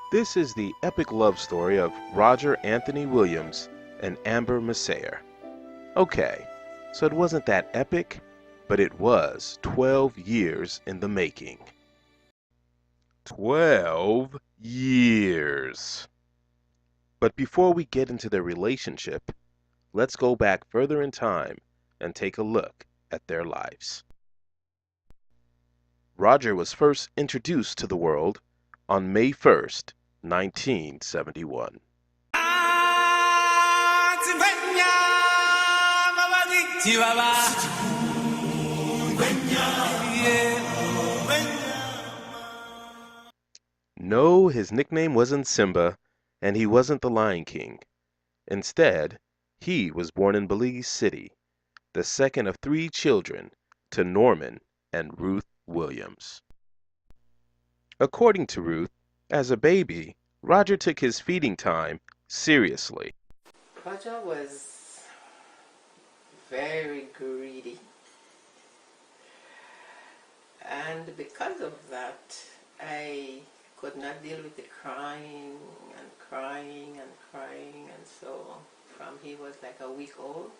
This is the epic love story of Roger Anthony Williams and Amber Massayer. Okay, so it wasn't that epic, but it was 12 years in the making. 12 years. But before we get into their relationship, let's go back further in time and take a look at their lives. Roger was first introduced to the world on May 1st, 1971. No, his nickname wasn't Simba, and he wasn't the Lion King. Instead, he was born in Belize City, the second of three children to Norman and Ruth Williams. According to Ruth, as a baby, Roger took his feeding time seriously. Roger was very greedy, and because of that, I could not deal with the crying and crying and crying, and so from he was like a week old,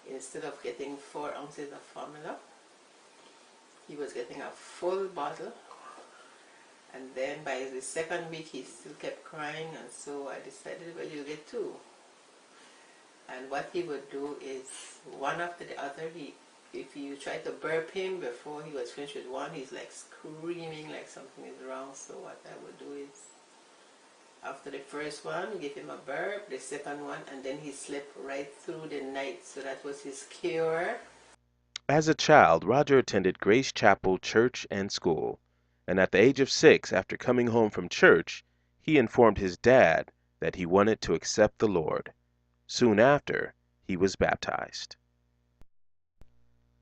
instead of getting 4 ounces of formula, he was getting a full bottle. And then by the second week he still kept crying, and so I decided, well, you get 2. And what he would do is, one after the other, if you try to burp him before he was finished with one, he's like screaming like something is wrong. So what I would do is, after the first one, give him a burp, the second one, and then he slept right through the night. So that was his cure. As a child, Roger attended Grace Chapel Church and School, and at the age of 6, after coming home from church, he informed his dad that he wanted to accept the Lord. Soon after, he was baptized.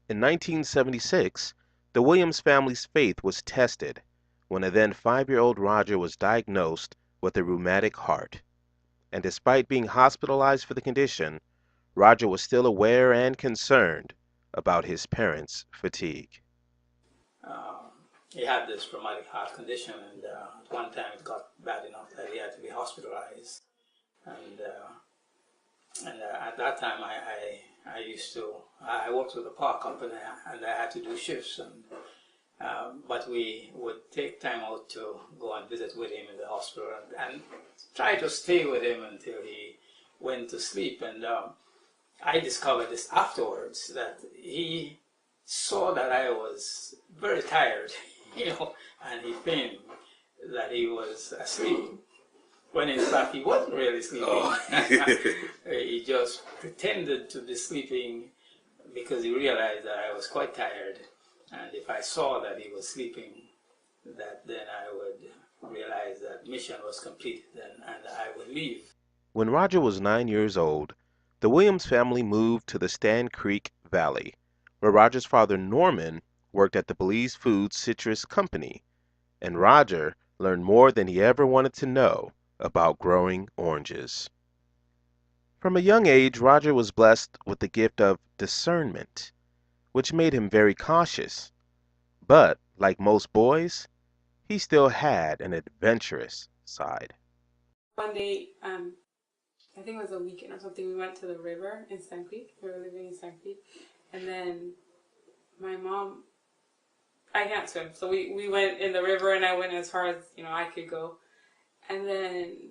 In 1976, the Williams family's faith was tested when a then 5-year-old Roger was diagnosed with a rheumatic heart. And despite being hospitalized for the condition, Roger was still aware and concerned about his parents' fatigue. He had this rheumatic heart condition, and at one time it got bad enough that he had to be hospitalized. And at that time, I worked with the power company, and I had to do shifts. But we would take time out to go and visit with him in the hospital and try to stay with him until he went to sleep. And I discovered this afterwards, that he saw that I was very tired, and he feigned that he was asleep, when in fact he wasn't really sleeping. Oh. He just pretended to be sleeping because he realized that I was quite tired, and if I saw that he was sleeping, then I would realize that mission was complete, and I would leave. When Roger was 9 years old, the Williams family moved to the Stand Creek Valley, where Roger's father Norman worked at the Belize Foods Citrus Company, and Roger learned more than he ever wanted to know about growing oranges. From a young age, Roger was blessed with the gift of discernment, which made him very cautious. But, like most boys, he still had an adventurous side. One day, I think it was a weekend or something, we went to the river in St. Creek. We were living in St. Creek. And then my mom, I can't swim, so we went in the river, and I went as far as, I could go. And then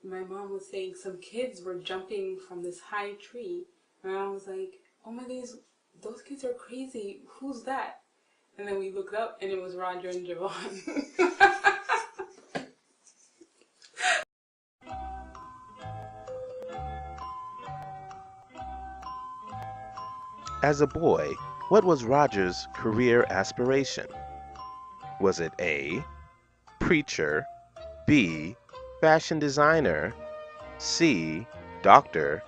my mom was saying some kids were jumping from this high tree. My mom was like, oh my goodness, those kids are crazy. Who's that? And then we looked up, and it was Roger and Javon. As a boy, what was Roger's career aspiration? Was it A, preacher, B, fashion designer, C, doctor,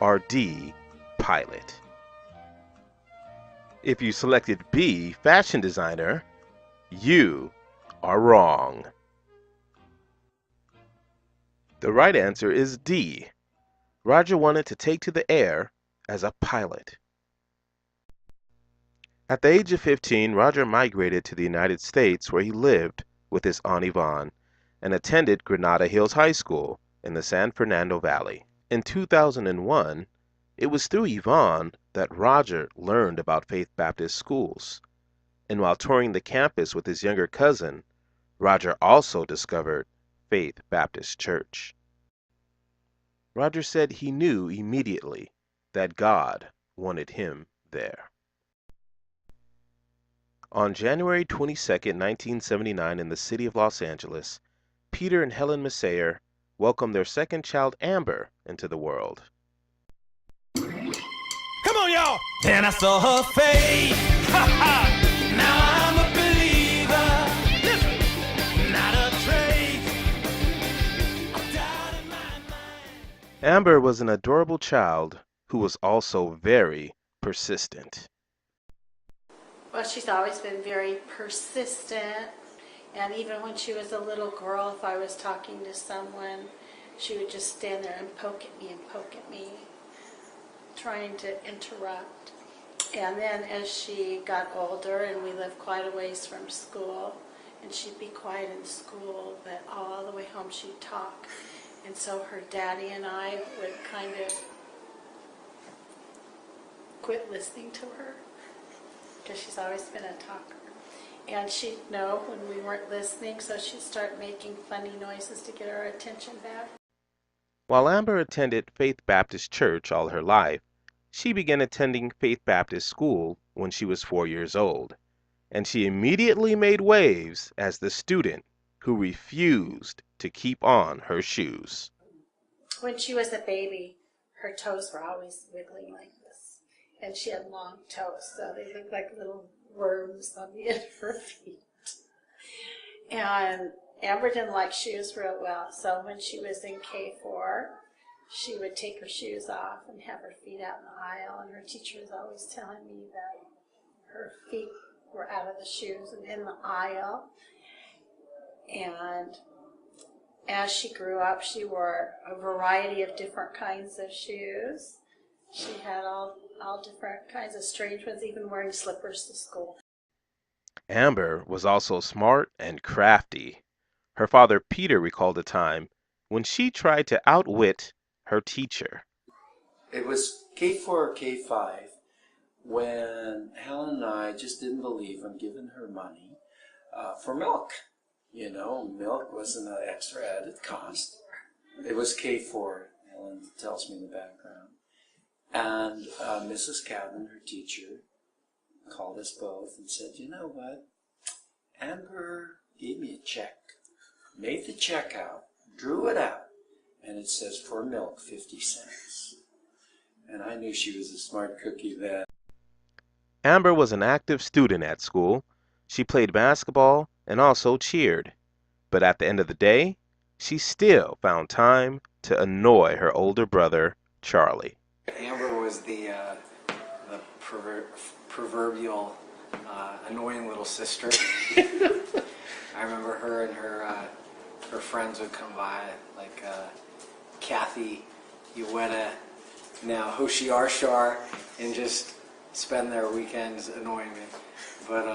or D, pilot? If you selected B, fashion designer, you are wrong. The right answer is D. Roger wanted to take to the air as a pilot. At the age of 15, Roger migrated to the United States, where he lived with his Aunt Yvonne, and attended Granada Hills High School in the San Fernando Valley. In 2001, it was through Yvonne that Roger learned about Faith Baptist schools, and while touring the campus with his younger cousin, Roger also discovered Faith Baptist Church. Roger said he knew immediately that God wanted him there. On January 22, 1979, in the city of Los Angeles, Peter and Helen Masayer welcomed their second child, Amber, into the world. Come on, y'all! Then I saw her face. Ha ha! Now I'm a believer. Listen, not a trace of doubt in my mind. Amber was an adorable child who was also very persistent. Well, she's always been very persistent, and even when she was a little girl, if I was talking to someone, she would just stand there and poke at me, trying to interrupt. And then as she got older, and we lived quite a ways from school, and she'd be quiet in school, but all the way home she'd talk. And so her daddy and I would kind of quit listening to her, because she's always been a talker. And she'd know when we weren't listening, so she'd start making funny noises to get our attention back. While Amber attended Faith Baptist Church all her life, she began attending Faith Baptist School when she was 4 years old, and she immediately made waves as the student who refused to keep on her shoes. When she was a baby, her toes were always wiggling like this, and she had long toes, so they looked like little worms on the end of her feet. And Amber didn't like shoes real well, so when she was in K4, she would take her shoes off and have her feet out in the aisle, and her teacher was always telling me that her feet were out of the shoes and in the aisle. And as she grew up, she wore a variety of different kinds of shoes. She had all different kinds of strange ones, even wearing slippers to school. Amber was also smart and crafty. Her father, Peter, recalled a time when she tried to outwit her teacher. It was K4 or K5 when Helen and I just didn't believe in giving her money for milk. You know, milk wasn't an extra added cost. It was K4, Helen tells me in the background. And Mrs. Cadman, her teacher, called us both and said, you know what? Amber gave me a check, made the check out, drew it out, and it says for milk 50 cents. And I knew she was a smart cookie then. Amber was an active student at school. She played basketball and also cheered. But at the end of the day, she still found time to annoy her older brother, Charlie. Amber was the proverbial annoying little sister. I remember her and her friends would come by, like Kathy, Uweta, now Hoshi Arshar, and just spend their weekends annoying me. But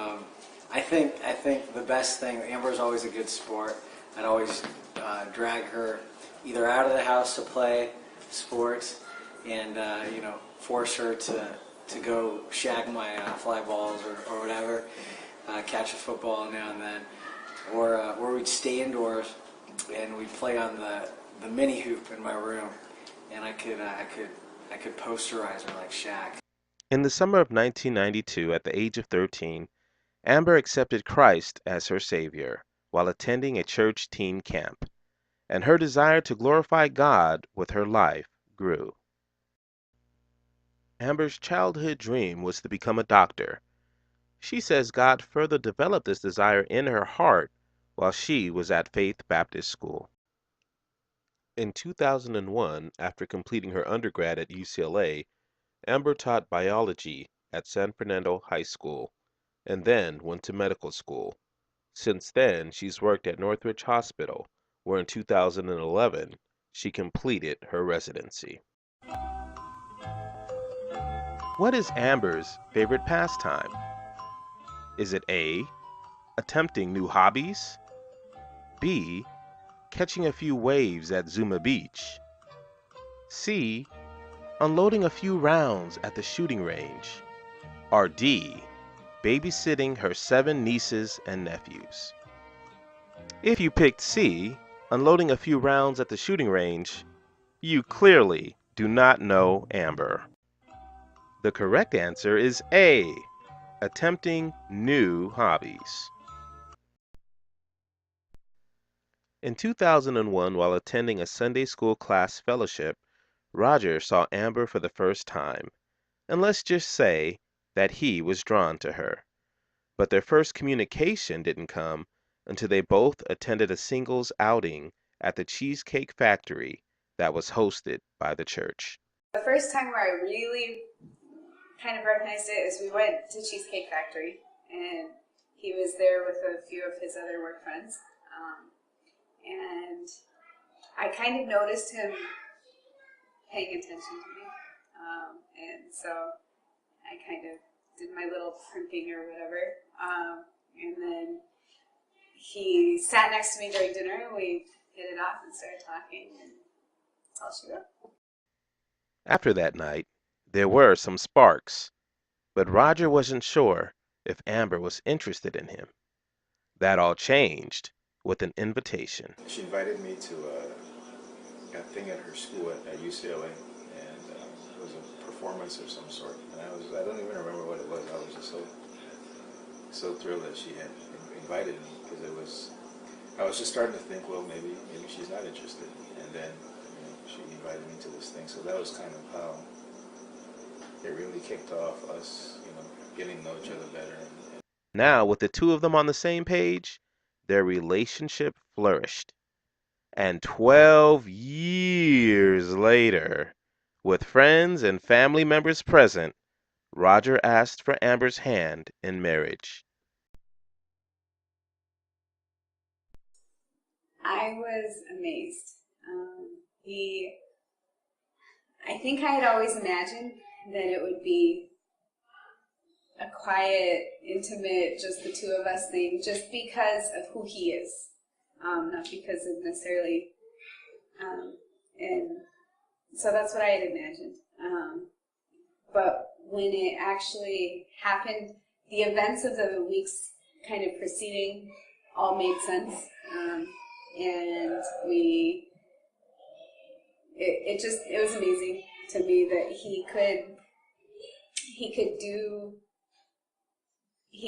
I think the best thing, Amber's always a good sport. I'd always drag her either out of the house to play sports and force her to go shag my fly balls or whatever, catch a football now and then, or we'd stay indoors and we'd play on the mini hoop in my room, and I could posterize her like Shaq. In the summer of 1992, at the age of 13, Amber accepted Christ as her Savior while attending a church teen camp, and her desire to glorify God with her life grew. Amber's childhood dream was to become a doctor. She says God further developed this desire in her heart while she was at Faith Baptist School. In 2001, after completing her undergrad at UCLA, Amber taught biology at San Fernando High School and then went to medical school. Since then, she's worked at Northridge Hospital, where in 2011 she completed her residency. What is Amber's favorite pastime? Is it A, attempting new hobbies, B, catching a few waves at Zuma Beach. C. Unloading a few rounds at the shooting range. Or D. Babysitting her 7 nieces and nephews. If you picked C, unloading a few rounds at the shooting range, you clearly do not know Amber. The correct answer is A, attempting new hobbies. In 2001, while attending a Sunday school class fellowship, Roger saw Amber for the first time, and let's just say that he was drawn to her. But their first communication didn't come until they both attended a singles outing at the Cheesecake Factory that was hosted by the church. The first time where I really kind of recognized it is we went to Cheesecake Factory, and he was there with a few of his other work friends, and I kind of noticed him paying attention to me, and so I kind of did my little primping or whatever, and then he sat next to me during dinner, and we hit it off and started talking, and that's all she wrote. After that night, there were some sparks, but Roger wasn't sure if Amber was interested in him. That all changed with an invitation. She invited me to a thing at her school at UCLA, and it was a performance of some sort. And I don't even remember what it was. I was just so thrilled that she had invited me, because I was just starting to think, well, maybe she's not interested. And then she invited me to this thing, so that was kind of how it really kicked off us, getting to know each other better. Now, with the two of them on the same page, their relationship flourished. And 12 years later, with friends and family members present, Roger asked for Amber's hand in marriage. I was amazed. I think I had always imagined that it would be a quiet, intimate, just the two of us thing, just because of who he is, not because of necessarily, and so that's what I had imagined. But when it actually happened, the events of the weeks kind of preceding all made sense, and it was amazing to me that he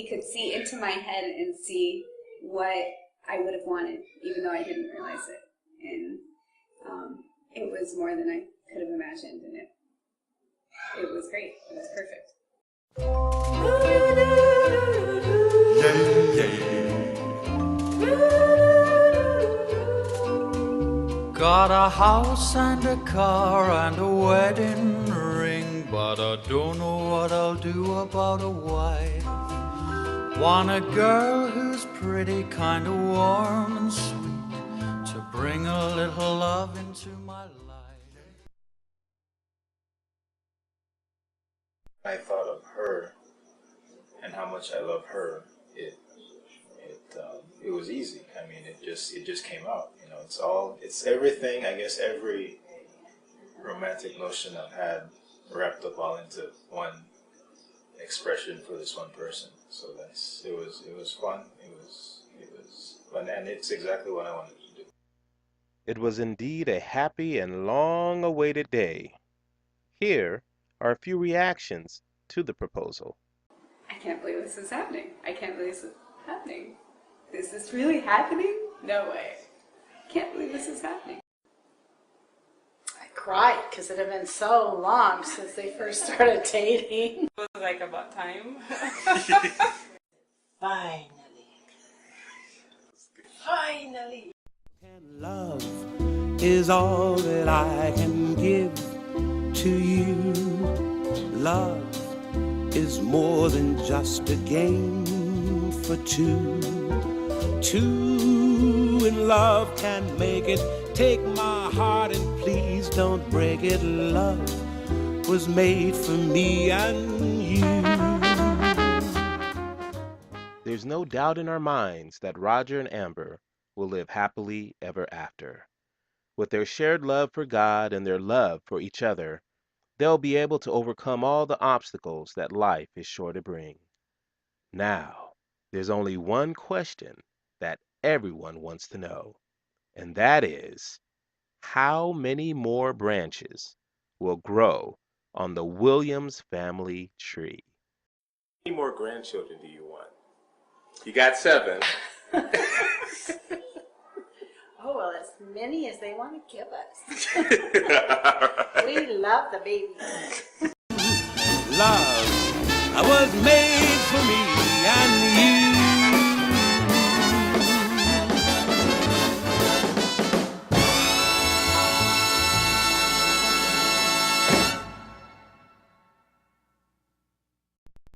could see into my head and see what I would have wanted, even though I didn't realize it. And it was more than I could have imagined, and it was great. It was perfect. Got a house and a car and a wedding ring, but I don't know what I'll do about a wife. Want a girl who's pretty, kind of warm and sweet, to bring a little love into my life. I thought of her and how much I love her. It was easy. I mean, it just came out. It's everything. I guess every romantic notion I've had wrapped up all into one expression for this one person. So it was fun. It was fun, and it's exactly what I wanted to do. It was indeed a happy and long-awaited day. Here are a few reactions to the proposal. I can't believe this is happening. I can't believe this is happening. Is this really happening? No way. I can't believe this is happening. I cried because it had been so long since they first started dating. It was like about time. Finally. Finally. And love is all that I can give to you. Love is more than just a game for two. Two in love can make it. Take my heart and please don't break it. Love was made for me and you. There's no doubt in our minds that Roger and Amber will live happily ever after. With their shared love for God and their love for each other, they'll be able to overcome all the obstacles that life is sure to bring. Now, there's only one question that everyone wants to know, and that is, how many more branches will grow on the Williams family tree? How many more grandchildren do you want? You got 7. Oh, well, as many as they want to give us. We love the babies. Love, I was made for me and you.